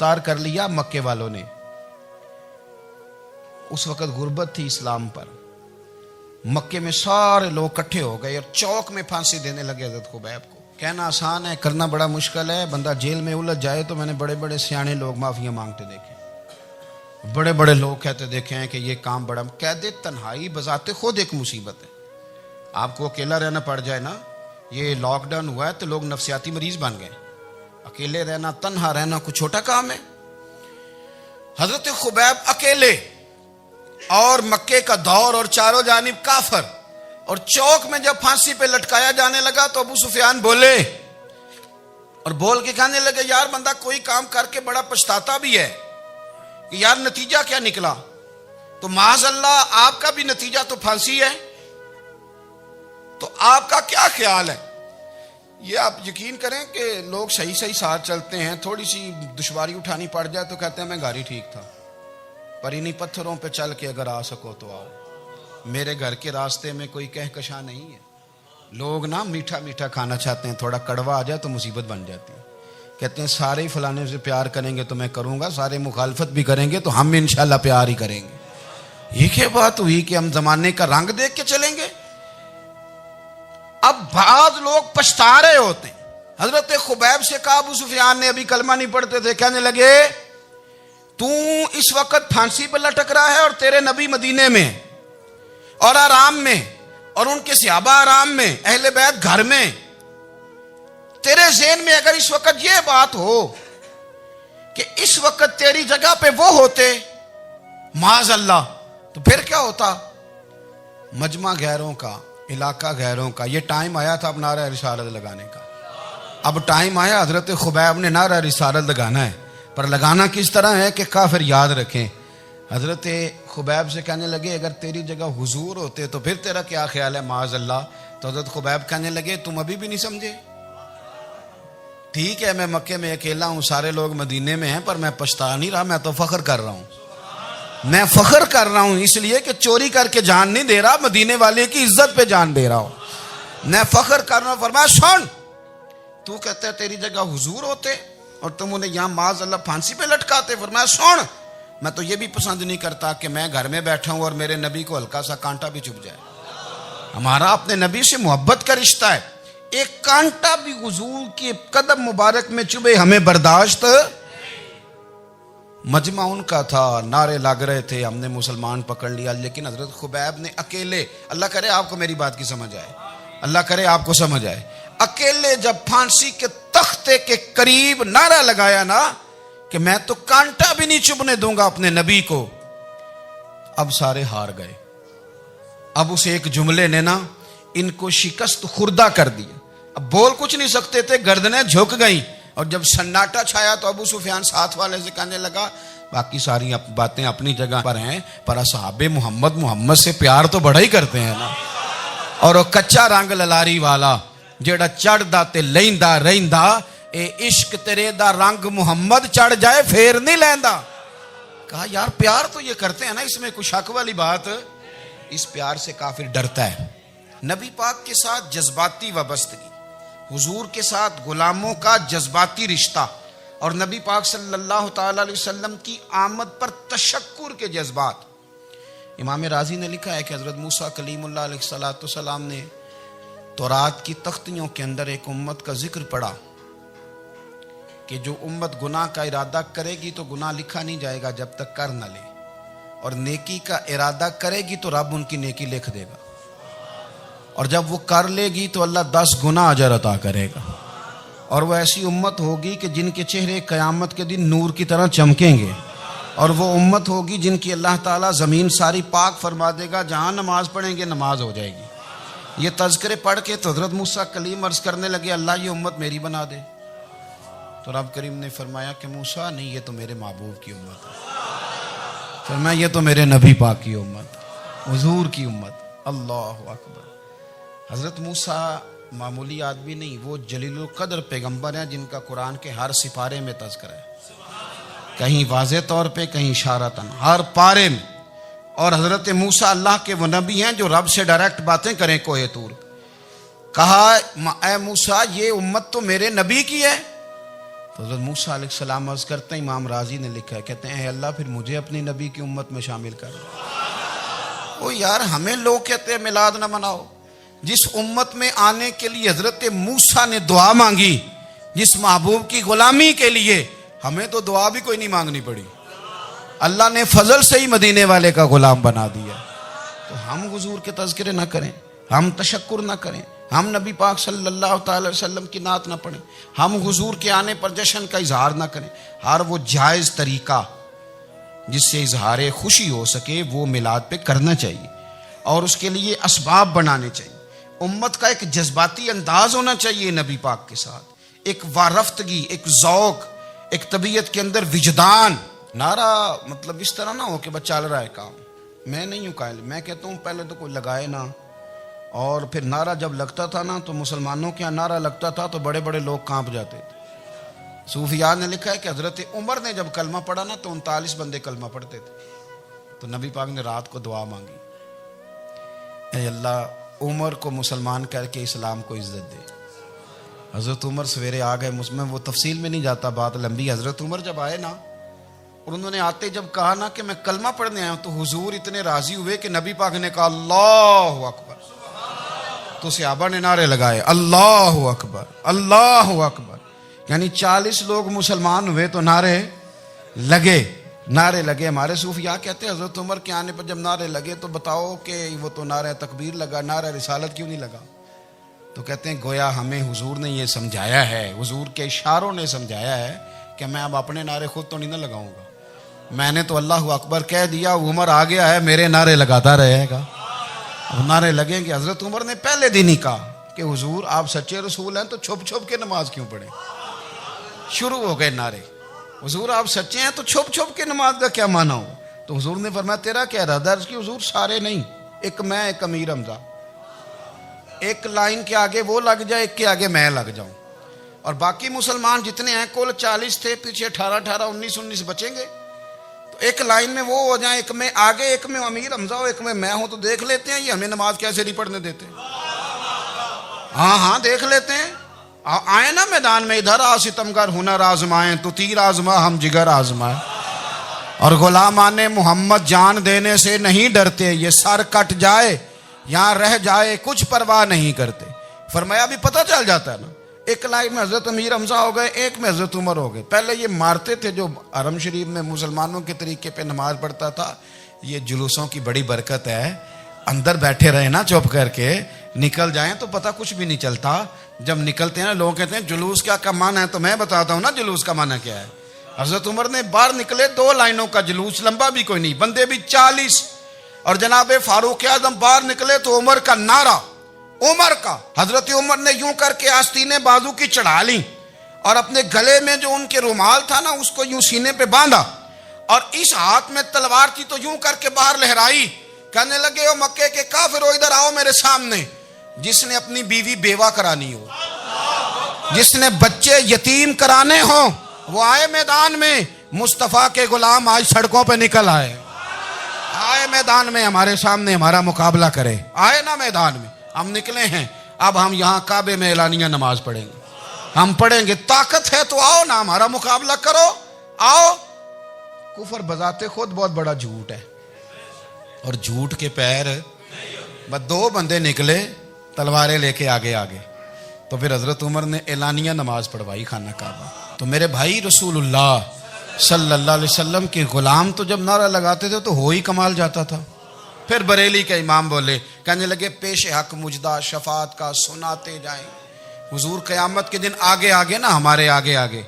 तार कर लिया मक्के वालों ने। उस वक्त गुर्बत थी इस्लाम पर। मक्के में सारे लोग इकट्ठे हो गए और चौक में फांसी देने लगे हजरत खुबैब को। कहना आसान है, करना बड़ा मुश्किल है। बंदा जेल में उलझ जाए तो मैंने बड़े बड़े सियाने लोग माफिया मांगते देखे, बड़े बड़े लोग कहते देखे हैं कि ये काम बड़ा। कैदे तन्हाई बजाते खुद एक मुसीबत है। आपको अकेला रहना पड़ जाए ना, ये लॉकडाउन हुआ है तो लोग नफसियाती मरीज बन गए। अकेले रहना, तन्हा रहना कुछ छोटा काम है। हजरत खुबैब अकेले और मक्के का दौर और चारों जानिब काफर, और चौक में जब फांसी पे लटकाया जाने लगा तो अबू सुफियान बोले और बोल के कहने लगे, यार बंदा कोई काम करके बड़ा पछताता भी है कि यार नतीजा क्या निकला। तो माज़अल्लाह आपका भी नतीजा तो फांसी है, तो आपका क्या ख्याल है। ये आप यकीन करें कि लोग सही सही साथ चलते हैं, थोड़ी सी दुश्वारी उठानी पड़ जाए तो कहते हैं मैं गाड़ी ठीक था, पर इन्हीं पत्थरों पे चल के अगर आ सको तो आओ। मेरे घर के रास्ते में कोई कहकशा नहीं है। लोग ना मीठा मीठा खाना चाहते हैं, थोड़ा कड़वा आ जाए तो मुसीबत बन जाती है। कहते हैं सारे फलाने से प्यार करेंगे तो मैं करूंगा, सारे मुखालफत भी करेंगे तो हम इंशाल्लाह प्यार ही करेंगे। ये क्या बात हुई कि हम जमाने का रंग देख के चलेंगे। अब बाद लोग पछता रहे होते हैं। हजरत खुबैब से कहा, अबू सुफियान ने अभी कलमा नहीं पढ़ते थे, कहने लगे तू इस वक्त फांसी पर लटक रहा है और तेरे नबी मदीने में और आराम में, और उनके सहाबा आराम में, अहले बैत घर में। तेरे ज़हन में अगर इस वक्त यह बात हो कि इस वक्त तेरी जगह पे वो होते माज़अल्लाह, तो फिर क्या होता। मजमा गैरों का, इलाका गैरों का। ये टाइम आया था अब नारा रिसालत लगाने का। अब टाइम आया हजरत खुबैब ने नारा रिसालत लगाना है, पर लगाना किस तरह है कि काफिर याद रखें। हजरत खुबैब से कहने लगे अगर तेरी जगह हुजूर होते तो फिर तेरा क्या ख्याल है माज़अल्लाह। तो हजरत खुबैब कहने लगे तुम अभी भी नहीं समझे। ठीक है मैं मक्के में अकेला हूं, सारे लोग मदीने में हैं, पर मैं पछता नहीं रहा, मैं तो फख्र कर रहा हूं। मैं फख्र कर रहा हूं इसलिए कि चोरी करके जान नहीं दे रहा, मदीने वाले की इज्जत पे जान दे रहा हूं। मैं फख्र कर रहा हूं। फरमाया सुन, तू कहता है तेरी जगह हुजूर होते और तुम उन्हें यहां माज़अल्लाह फांसी पे लटकाते। फरमाया सुन, मैं तो ये भी पसंद नहीं करता कि मैं घर में बैठा हूं और मेरे नबी को हल्का सा कांटा भी चुभ जाए। हमारा अपने नबी से मोहब्बत का रिश्ता है। एक कांटा भी हुजूर के कदम मुबारक में चुभे हमें बर्दाश्त। मजमा उनका था, नारे लग रहे थे, हमने मुसलमान पकड़ लिया। लेकिन हजरत खुबैब ने अकेले, अल्लाह करे आपको मेरी बात की समझ आए, अल्लाह करे आपको समझ आए, अकेले जब फांसी के तख्ते के करीब नारा लगाया ना कि मैं तो कांटा भी नहीं चुभने दूंगा अपने नबी को, अब सारे हार गए। अब उस एक जुमले ने ना इनको शिकस्त खुर्दा कर दिया। अब बोल कुछ नहीं सकते थे, गर्दनें झुक गई। और जब सन्नाटा छाया तो अबू सुफियान साथ वाले से कहने लगा बाकी सारी बातें अपनी जगह पर हैं, पर असहाबे मोहम्मद से प्यार तो बड़ा ही करते हैं ना। और वो कच्चा रंग ललारी वाला जेड़ा चढ़दा ते लैंदा रहिंदा, ए इश्क तेरे दा रंग मुहम्मद चढ़ जाए फेर नहीं लैंदा। कहा यार प्यार तो ये करते हैं ना, इसमें कुछ शक वाली बात। इस प्यार से काफिर डरता है। नबी पाक के साथ जज्बाती वाबस्तगी, हुजूर के साथ गुलामों का जज्बाती रिश्ता, और नबी पाक सल्लल्लाहु ताला अलैहि वसल्लम की आमद पर तशक्कुर के जज्बात। इमाम राजी ने लिखा है कि हजरत मूसा कलीमुल्लाह अलैहिस्सलाम ने तौरात की तख्तियों के अंदर एक उम्मत का जिक्र पढ़ा कि जो उम्मत गुनाह का इरादा करेगी तो गुनाह लिखा नहीं जाएगा जब तक कर न ले, और नेकी का इरादा करेगी तो रब उनकी नेकी लिख देगा, और जब वो कर लेगी तो अल्लाह 10 गुना अजर अता करेगा। और वो ऐसी उम्मत होगी कि जिनके चेहरे क़यामत के दिन नूर की तरह चमकेंगे, और वो उम्मत होगी जिनकी अल्लाह ताला ज़मीन सारी पाक फरमा देगा, जहाँ नमाज पढ़ेंगे नमाज हो जाएगी। ये तज़किरे पढ़ के तो हज़रत मूसा कलीम अर्ज़ करने लगे अल्लाह ये उम्मत मेरी बना दे। तो रब करीम ने फरमाया कि मूसा नहीं, ये तो मेरे महबूब की उम्मत है। फरमाया ये तो मेरे नबी पाक की उम्मत, हुजूर की उम्मत। अल्लाह अकबर। हज़रत मूसा मामूली आदमी नहीं, वो जलीलुल कद्र पैगंबर हैं जिनका कुरान के हर सिपारे में तज़किरा है, कहीं वाज़े तौर पे, कहीं इशारतन, हर पारे में। और हज़रत मूसा अल्लाह के वो नबी हैं जो रब से डायरेक्ट बातें करें कोहे तूर। कहा ए मूसा ये उम्मत तो मेरे नबी की है। तो हज़रत मूसा अलैहिस्सलाम अर्ज़ करते हैं, इमाम राजी ने लिखा है, कहते हैं अल्लाह फिर मुझे अपनी नबी की उम्मत में शामिल कर। ओ यार, हमें लोग कहते हैं मिलाद ना मनाओ। जिस उम्मत में आने के लिए हज़रत मूसा ने दुआ मांगी, जिस महबूब की गुलामी के लिए, हमें तो दुआ भी कोई नहीं मांगनी पड़ी। अल्लाह ने फजल से ही मदीने वाले का गुलाम बना दिया। तो हम हुजूर के तज़किरे ना करें, हम तशक्कुर ना करें, हम नबी पाक सल्लल्लाहु अलैहि वसल्लम की नात ना पढ़ें, हम हुजूर के आने पर जश्न का इजहार ना करें। हर वो जायज़ तरीका जिससे इजहार खुशी हो सके वो मिलाद पे करना चाहिए और उसके लिए असबाब बनाने चाहिए। उम्मत का एक जज्बाती अंदाज होना चाहिए नबी पाक के साथ, एक वारफ्तगी, एक ज़ौक़, एक तबीयत के अंदर विजदान। नारा मतलब इस तरह ना हो कि बस चल रहा है काम। मैं नहीं हूँ कायल, मैं कहता हूँ पहले तो कोई लगाए ना, और फिर नारा जब लगता था ना तो मुसलमानों के यहाँ नारा लगता था तो बड़े बड़े लोग कांप जाते थे। सूफिया ने लिखा है कि हज़रत उमर ने जब कलमा पढ़ा ना तो 39 बंदे कलमा पढ़ते थे। तो नबी पाक ने रात को दुआ मांगी, ऐ अल्लाह उमर को मुसलमान करके इस्लाम को इज्जत दे। हज़रत उमर सवेरे आ गए। मुझमें वो तफसील में नहीं जाता, बात लंबी। हज़रत उमर जब आए ना और उन्होंने आते जब कहा ना कि मैं कलमा पढ़ने आया हूँ, तो हुजूर इतने राजी हुए कि नबी पाक ने कहा अल्लाहु अकबर। तो सहाबा ने नारे लगाए अल्लाहु अकबर, अल्लाहु अकबर। यानी 40 लोग मुसलमान हुए तो नारे लगे। हमारे सूफिया कहते हैं हज़रत उमर के आने पर जब नारे लगे तो बताओ कि वो तो नारा तकबीर लगा, नारा रिसालत क्यों नहीं लगा? तो कहते हैं गोया हमें हुजूर ने ये समझाया है, हुजूर के इशारों ने समझाया है कि मैं अब अपने नारे खुद तो नहीं ना लगाऊंगा। मैंने तो अल्लाहु अकबर कह दिया, उमर आ गया है, मेरे नारे लगाता रहेगा। अब नारे लगेंगे। हज़रत उमर ने पहले दिन ही कहा कि हुजूर आप सच्चे रसूल हैं तो छुप छुप के नमाज क्यों पढ़े? शुरू हो गए नारे। हुजूर आप सच्चे हैं तो छुप छुप के नमाज का क्या माना हो? तो हुजूर ने फरमाया तेरा क्या इरादा है? हुजूर सारे नहीं, एक मैं, एक अमीर हमजा, एक लाइन के आगे वो लग जाए, एक के आगे मैं लग जाऊं, और बाकी मुसलमान जितने हैं कुल 40 थे, पीछे 18 19 बचेंगे। तो एक लाइन में वो हो जाए, एक में आगे, एक में अमीर हमजा हो, एक में मैं हूं। तो देख लेते हैं ये हमें नमाज कैसे नहीं पढ़ने देते। हाँ देख लेते हैं। आए ना मैदान में, इधर आ सितमगर हुनर आजमाए, तो तीर आजमा हम जिगर आजमाए, और गुलामाने मोहम्मद जान देने से नहीं डरते, ये सर कट जाए यहाँ रह जाए कुछ परवाह नहीं करते। फरमाया भी पता चल जाता है ना। एक लाइन में हज़रत अमीर हमजा हो गए, एक में हज़रत उमर हो गए। पहले ये मारते थे जो हरम शरीफ में मुसलमानों के तरीके पे नमाज पढ़ता था। ये जुलूसों की बड़ी बरकत है, अंदर बैठे रहे ना चुप करके, निकल जाएं तो पता कुछ भी नहीं चलता। जब निकलते हैं ना लोग कहते हैं जुलूस क्या माना है, तो मैं बताता हूँ ना जुलूस का माना क्या है। हज़रत उमर ने बाहर निकले, 2 लाइनों का जुलूस, लंबा भी कोई नहीं, बंदे भी 40, और जनाब फारूक आजम बाहर निकले तो उमर का नारा, उमर का। हजरत उमर ने यूं करके आस्तीने बाजू की चढ़ा ली और अपने गले में जो उनके रुमाल था ना उसको यूं सीने पे बांधा, और इस हाथ में तलवार थी तो यूं करके बाहर लहराई। कहने लगे ओ मक्के के काफिरो इधर आओ मेरे सामने। जिसने अपनी बीवी बेवा करानी हो, जिसने बच्चे यतीम कराने हो, वो आए मैदान में। मुस्तफा के गुलाम आज सड़कों पे निकल आए मैदान में, हमारे सामने हमारा मुकाबला करे। आए ना मैदान में, हम निकले हैं। अब हम यहाँ काबे में एलानिया नमाज पढ़ेंगे, हम पढ़ेंगे। ताकत है तो आओ ना, हमारा मुकाबला करो, आओ। कुफर बजाते खुद बहुत बड़ा झूठ है, और झूठ के पैर बस 2 बंदे निकले तलवारें लेके आगे। तो फिर हजरत उमर ने एलानिया नमाज पढ़वाई खाना काबा। तो मेरे भाई रसूलुल्लाह सल्लल्लाहु अलैहि वसल्लम के गुलाम तो जब नारा लगाते थे तो हो ही कमाल जाता था। फिर बरेली के इमाम बोले, कहने लगे पेश हक मुजदा शफात का सुनाते जाएं। हुजूर क़यामत के दिन आगे ना, हमारे आगे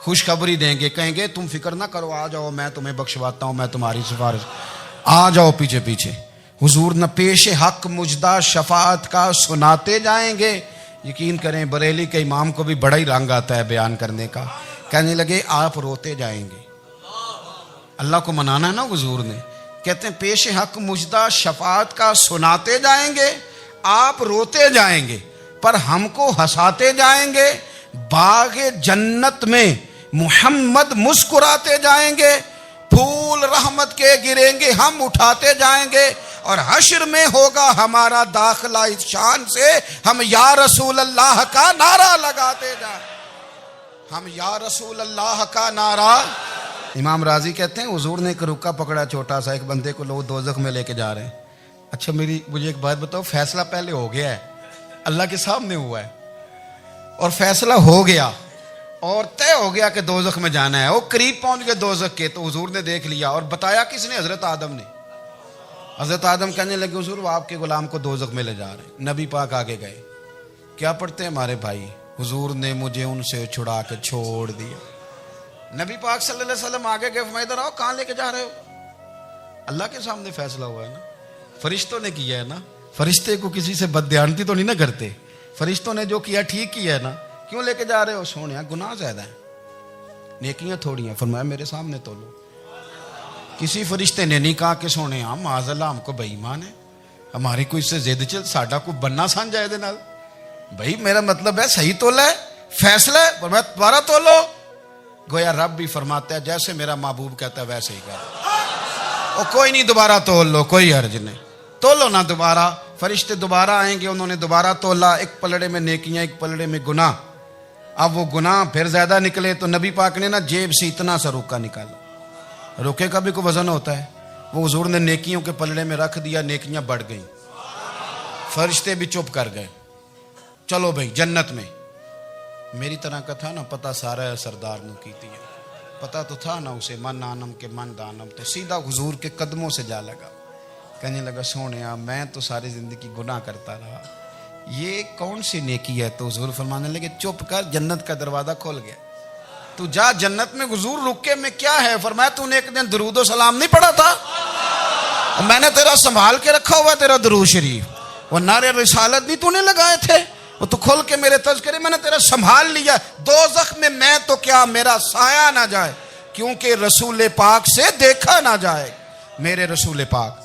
खुशखबरी देंगे, कहेंगे तुम फिक्र ना करो, आ जाओ मैं तुम्हें बख्शवाता हूँ, मैं तुम्हारी सिफारिश, आ जाओ पीछे। हुजूर न पेश हक मुजदा शफात का सुनाते जाएंगे। यकीन करें बरेली के इमाम को भी बड़ा ही रंग आता है बयान करने का। कहने लगे आप रोते जाएंगे। अल्लाह को मनाना है ना हुजूर ने। कहते हैं पेश हक मुजदा शफात का सुनाते जाएंगे, आप रोते जाएंगे, पर हमको हंसाते जाएंगे। बागे जन्नत में मुहम्मद मुस्कुराते जाएंगे, फूल रहमत के गिरेंगे, हम उठाते जाएंगे, और हश्र में होगा हमारा दाखिला इस शान से हम या रसूल अल्लाह का नारा लगाते जाएं। हम या रसूल अल्लाह का नारा। इमाम राजी कहते हैं हुजूर ने एक रुक्का पकड़ा छोटा सा, एक बंदे को लोग दोजख में लेके जा रहे हैं। अच्छा मुझे एक बात बताओ, फैसला पहले हो गया है, अल्लाह के सामने हुआ है और फैसला हो गया और तय हो गया कि दोजख में जाना है। वो करीब पहुंच गए दोजख के, तो हुजूर ने देख लिया। और बताया किसने? हजरत आदम ने। हजरत आदम कहने लगे हुजूर वो आपके गुलाम को दोजख में ले जा रहे हैं। नबी पाक आगे गए, क्या पढ़ते हैं हमारे भाई? हुजूर ने मुझे उनसे छुड़ा के छोड़ दिया। नबी पाक सल्लल्लाहु अलैहि वसल्लम आगे गए, फरमाया इधर आओ, कहां लेके जा रहे हो? अल्लाह के सामने फैसला हुआ है ना, फरिश्तों ने किया है ना। फरिश्ते को किसी से बदध्यानती तो नहीं ना करते, फरिश्तों ने जो किया ठीक किया है ना। क्यों लेके जा रहे हो? सोने गुनाह ज्यादा है, नेकियां थोड़ी हैं। फरमाया मेरे सामने तोलो। किसी फरिश्ते ने नहीं कहा कि सोने माज़अल्लाह हमको बेईमान है, हमारी कोई इससे जिद चल साडा को बनना सन जाए दे नाल। भाई मेरा मतलब है सही तोला है, फैसला है, पर मैं दोबारा तोलो। गोया रब भी फरमाता है जैसे मेरा महबूब कहता है वैसे ही कर। और कोई नहीं, दोबारा तोल लो, कोई हर्ज नहीं, तोलो ना दोबारा। फरिश्ते दोबारा आएंगे, उन्होंने दोबारा तोला, एक पलड़े में नेकियां, एक पलड़े में गुनाह। अब वो गुनाह फिर ज्यादा निकले तो नबी पाक ने ना जेब से इतना सा रुक्का निकाला। रुके का भी कोई वजन होता है, वो हुजूर ने नेकियों के पलड़े में रख दिया, नेकियां बढ़ गई। फरिश्ते भी चुप कर गए, चलो भाई जन्नत में। मेरी तरह का था ना पता सारा सरदार ने की थी, पता तो था ना उसे, मन आनम के मन दानम। तो सीधा हुजूर के कदमों से जा लगा, कहने लगा सोने मैं तो सारी जिंदगी गुनाह करता रहा, ये कौन सी नेकी है? तो हुजूर फरमाने लगे चुप कर, जन्नत का दरवाजा खुल गया, तू जा जन्नत में। हुजूर रुके में क्या है? फरमाया तूने एक दिन दरूद और सलाम नहीं पढ़ा था, और मैंने तेरा संभाल के रखा हुआ तेरा दरूद शरीफ, वो नारे रिसालत नहीं तूने लगाए थे, वो तो खोल के मेरे तज़किरे मैंने तेरा संभाल लिया। दोज़ख में मैं तो क्या मेरा साया ना जाए, क्योंकि रसूल पाक से देखा ना जाए, मेरे रसूल पाक।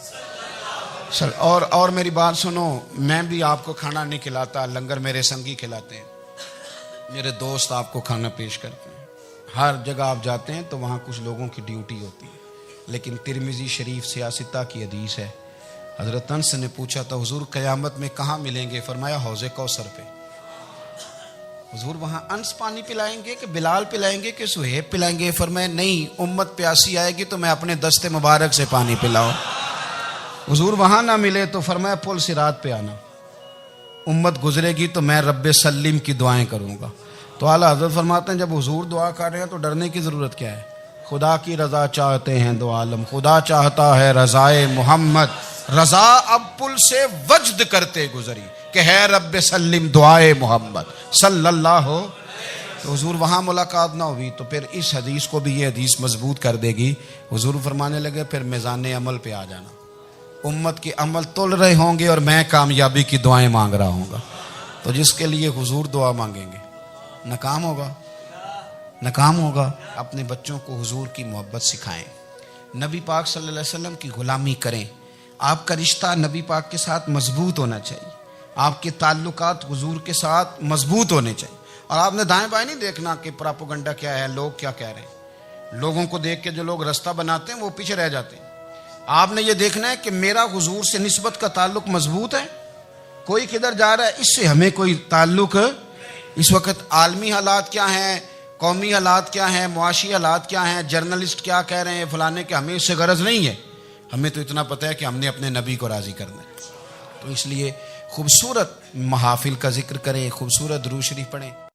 और मेरी बात सुनो, मैं भी आपको खाना नहीं खिलाता, लंगर मेरे संगी खिलाते हैं, मेरे दोस्त आपको खाना पेश करते हैं। हर जगह आप जाते हैं तो वहाँ कुछ लोगों की ड्यूटी होती है, लेकिन तिरमिज़ी शरीफ सियासता की हदीस है। हज़रत अनस ने पूछा था हुजूर क़यामत में कहाँ मिलेंगे? फरमाया हौज़े कौसर पे। हुजूर वहाँ अंस पानी पिलाएंगे कि बिलाल पिलाएंगे कि सुहेब पिलाएंगे? फरमाया नहीं, उम्मत प्यासी आएगी तो मैं अपने दस्ते मुबारक से पानी पिलाऊं। हुजूर वहाँ ना मिले तो फरमाया पुल सिरात पे आना, उम्मत गुजरेगी तो मैं रब्बे सल्लिम की दुआएं करूँगा। तो आला हज़रत फरमाते हैं जब हुजूर दुआ कर रहे हैं तो डरने की ज़रूरत क्या है? खुदा की रज़ा चाहते हैं दो आलम, खुदा चाहता है रज़ाए मोहम्मद, रज़ा अब पुल से वज्द करते गुजरी कि है रब्बे सल्लिम दुआए मोहम्मद सल्लल्लाहु। तो हुजूर वहाँ मुलाकात ना हुई तो फिर इस हदीस को भी ये हदीस मजबूत कर देगी। हुजूर फरमाने लगे फिर मिज़ान अमल पे आ जाना, उम्मत के अमल तोल रहे होंगे और मैं कामयाबी की दुआएं मांग रहा हूँगा। तो जिसके लिए हुजूर दुआ मांगेंगे नाकाम होगा, नाकाम होगा। अपने बच्चों को हुजूर की मोहब्बत सिखाएं, नबी पाक सल्लल्लाहु अलैहि वसल्लम की गुलामी करें। आपका रिश्ता नबी पाक के साथ मजबूत होना चाहिए, आपके ताल्लुकात हुजूर के साथ मजबूत होने चाहिए। और आपने दाएं बाएं नहीं देखना कि प्रोपेगेंडा क्या है, लोग क्या कह रहे हैं। लोगों को देख के जो लोग रास्ता बनाते हैं वो पीछे रह जाते हैं। आपने ये देखना है कि मेरा हुजूर से निस्बत का ताल्लुक मजबूत है, कोई किधर जा रहा है इससे हमें कोई ताल्लुक। इस वक्त आलमी हालात क्या हैं, कौमी हालात क्या हैं, मुआशी हालात क्या हैं, जर्नलिस्ट क्या कह रहे हैं फलाने के, हमें इससे गरज नहीं है। हमें तो इतना पता है कि हमने अपने नबी को राज़ी करना है। तो इसलिए खूबसूरत महाफिल का जिक्र करें, खूबसूरत दुरूद शरीफ पढ़ें।